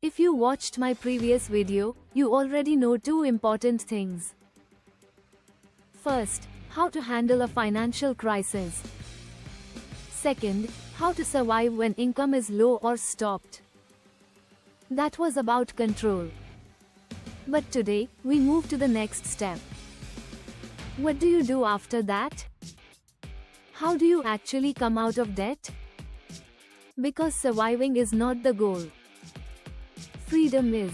If you watched my previous video, you already know two important things. First, how to handle a financial crisis. Second, how to survive when income is low or stopped. That was about control. But today, we move to the next step. What do you do after that? How do you actually come out of debt? Because surviving is not the goal. Freedom is.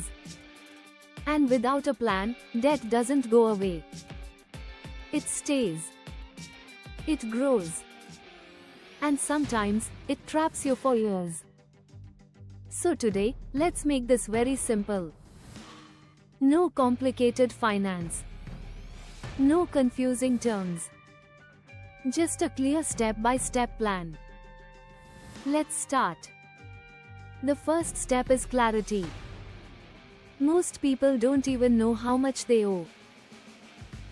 And without a plan, debt doesn't go away. It stays. It grows. And sometimes, it traps you for years. So today, let's make this very simple. No complicated finance. No confusing terms. Just a clear step-by-step plan. Let's start. The first step is clarity. Most people don't even know how much they owe.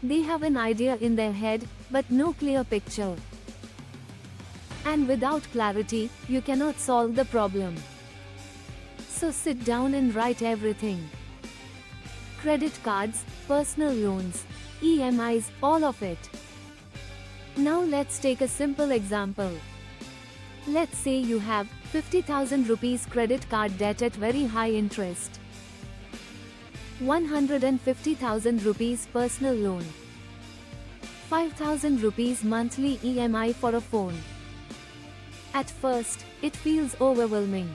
They have an idea in their head, but no clear picture. And without clarity, you cannot solve the problem. So sit down and write everything. Credit cards, personal loans, EMIs, all of it. Now let's take a simple example. Let's say you have 50,000 rupees credit card debt at very high interest. 150,000 rupees personal loan. 5,000 rupees monthly EMI for a phone. At first, it feels overwhelming.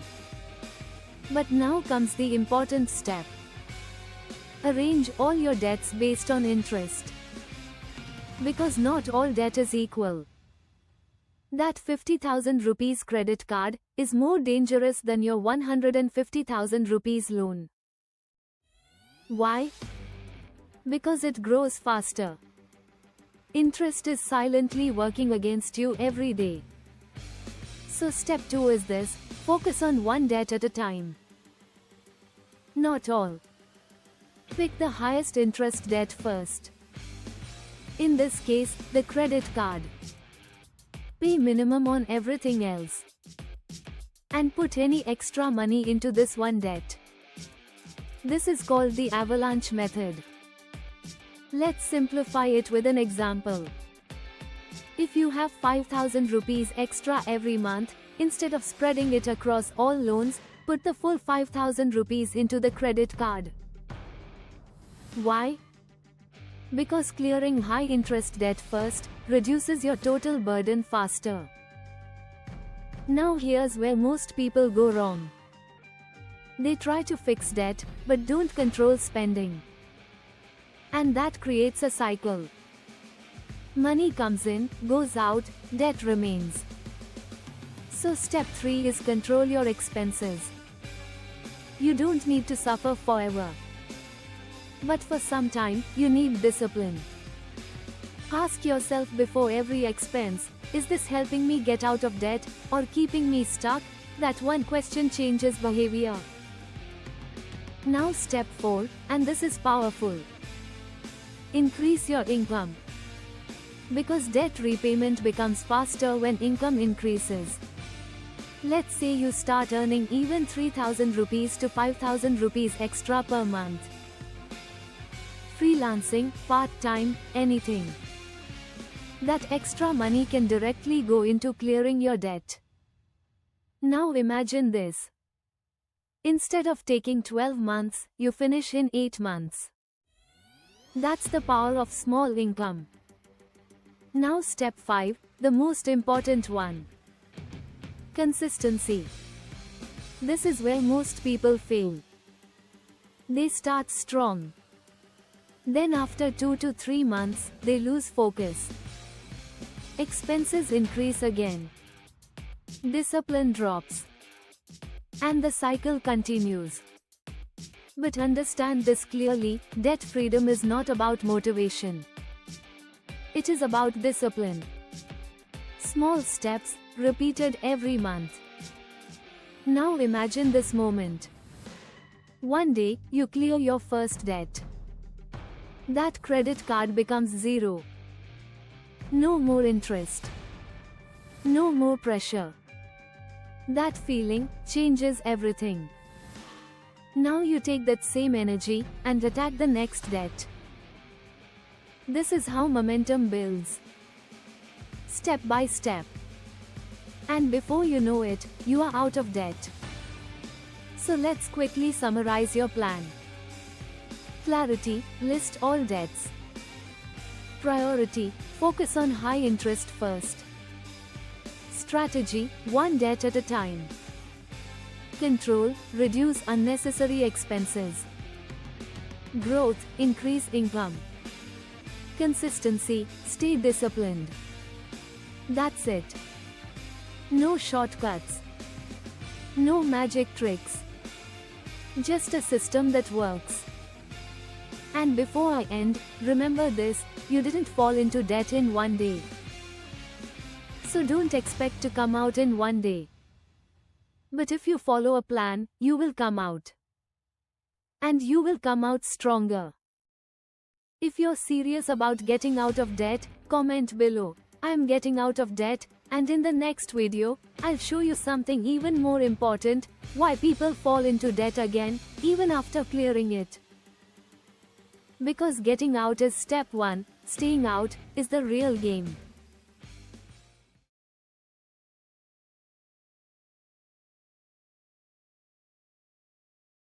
But now comes the important step. Arrange all your debts based on interest. Because not all debt is equal. That 50,000 rupees credit card is more dangerous than your 150,000 rupees loan. Why? Because it grows faster. Interest is silently working against you every day. So step 2 is this: focus on one debt at a time. Not all. Pick the highest interest debt first. In this case, the credit card. Pay minimum on everything else. And put any extra money into this one debt. This is called the avalanche method. Let's simplify it with an example. If you have 5,000 rupees extra every month, instead of spreading it across all loans, put the full 5,000 rupees into the credit card. Why? Because clearing high interest debt first reduces your total burden faster. Now here's where most people go wrong. They try to fix debt, but don't control spending. And that creates a cycle. Money comes in, goes out, debt remains. So step 3 is control your expenses. You don't need to suffer forever. But for some time, you need discipline. Ask yourself before every expense, is this helping me get out of debt, or keeping me stuck? That one question changes behavior. Now step 4, and this is powerful. Increase your income. Because debt repayment becomes faster when income increases. Let's say you start earning even 3,000 rupees to 5,000 rupees extra per month. Freelancing, part-time, anything. That extra money can directly go into clearing your debt. Now imagine this. Instead of taking 12 months, you finish in 8 months. That's the power of small income. Now step 5, the most important one. Consistency. This is where most people fail. They start strong. Then after 2 to 3 months, they lose focus. Expenses increase again. Discipline drops. And the cycle continues. But understand this clearly, debt freedom is not about motivation. It is about discipline. Small steps, repeated every month. Now imagine this moment. One day, you clear your first debt. That credit card becomes zero. No more interest. No more pressure. That feeling changes everything. Now you take that same energy and attack the next debt. This is how momentum builds. Step by step. And before you know it, you are out of debt. So let's quickly summarize your plan. Clarity, list all debts. Priority, focus on high interest first. Strategy, one debt at a time. Control, reduce unnecessary expenses. Growth, increase income. Consistency, stay disciplined. That's it. No shortcuts. No magic tricks. Just a system that works. And before I end, remember this, you didn't fall into debt in one day. So don't expect to come out in one day. But if you follow a plan, you will come out. And you will come out stronger. If you're serious about getting out of debt, comment below. I'm getting out of debt, and in the next video, I'll show you something even more important, why people fall into debt again, even after clearing it. Because getting out is step 1, staying out is the real game.